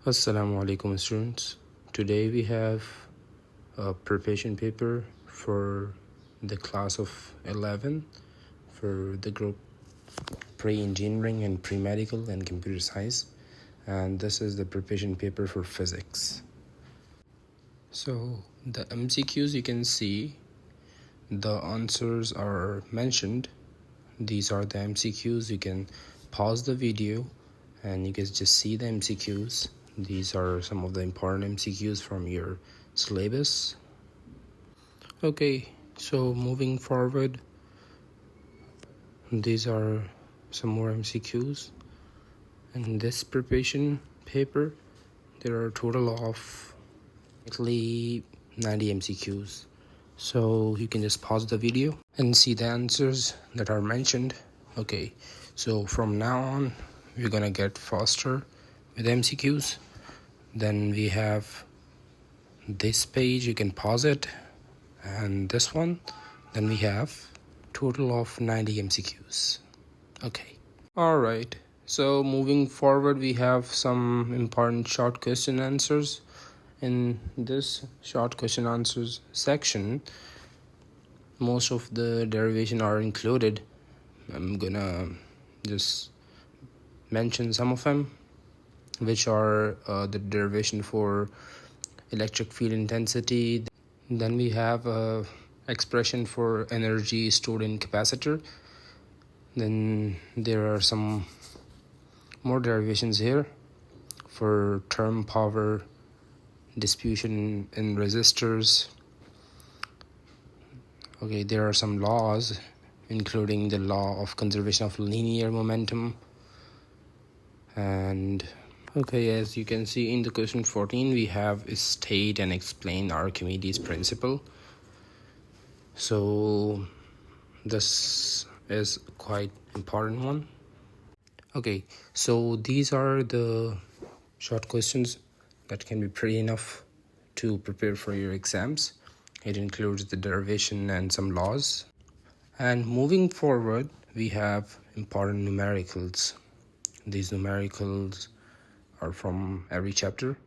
Assalamu alaikum students. Today we have a preparation paper for the class of 11 for the group pre-engineering and pre-medical and computer science, and this is the preparation paper for physics. So the MCQs, you can see the answers are mentioned. These are the MCQs. You can pause the video and you can just see the MCQs. These are some of the important MCQs from your syllabus. Okay, so moving forward, these are some more MCQs. In this preparation paper, there are a total of actually 90 MCQs. So you can just pause the video and see the answers that are mentioned. Okay, so from now on, we're gonna get faster with MCQs. Then we have this page, you can pause it, and this one. Then we have total of 90 MCQs. Okay, all right, so moving forward, we have some important short question answers. In this short question answers section, most of the derivation are included. I'm gonna just mention some of them, which are the derivation for electric field intensity. Then we have a expression for energy stored in capacitor. Then there are some more derivations here for term power distribution in resistors. Okay, there are some laws, including the law of conservation of linear momentum. And okay, as you can see in the question 14, we have state and explain Archimedes principle. So this is quite important one. Okay, so these are the short questions that can be pretty enough to prepare for your exams. It includes the derivation and some laws. And moving forward, we have important numericals. These numericals are from every chapter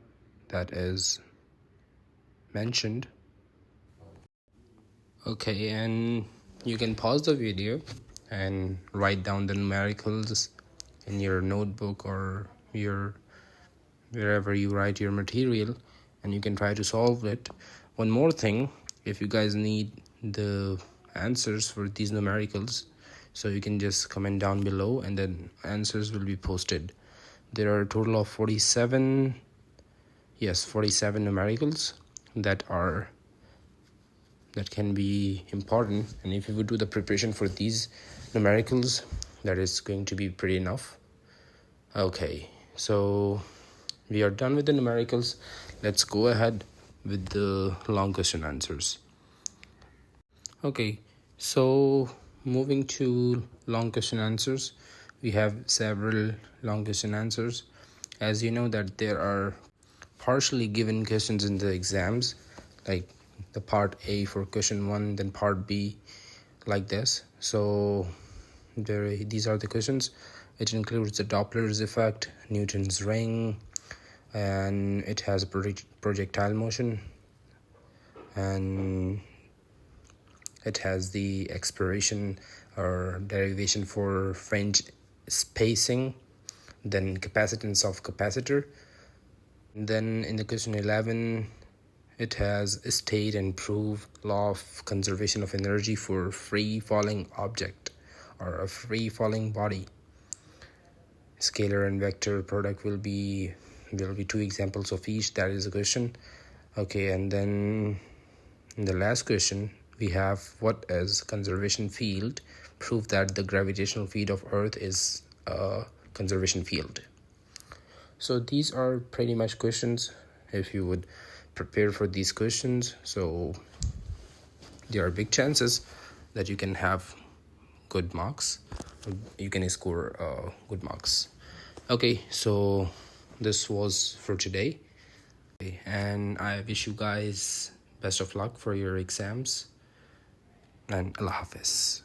that is mentioned. Okay, and you can pause the video and write down the numericals in your notebook or your wherever you write your material, and you can try to solve it. One more thing, if you guys need the answers for these numericals, so you can just comment down below and then answers will be posted. There are a total of 47 numericals that can be important, and if you would do the preparation for these numericals, that is going to be pretty enough. Okay, so we are done with the numericals. Let's go ahead with the long question answers. Okay, so moving to long question answers, we have several long question answers. As you know that there are partially given questions in the exams, like the part A for question 1, then part B, like this. So these are the questions. It includes the Doppler's effect, Newton's ring, and it has a projectile motion, and it has the expression or derivation for fringe spacing, then capacitance of capacitor. And then in the question 11, it has state and prove law of conservation of energy for free falling object or a free falling body. Scalar and vector product will be 2 examples of each. That is a question. Okay, and then in the last question, we have what is conservation field? Prove that the gravitational field of Earth is a conservation field. So these are pretty much questions if you would prepare for these questions. So there are big chances that you can have good marks. You can score good marks. Okay, so this was for today, and I wish you guys best of luck for your exams, and Allah Hafiz.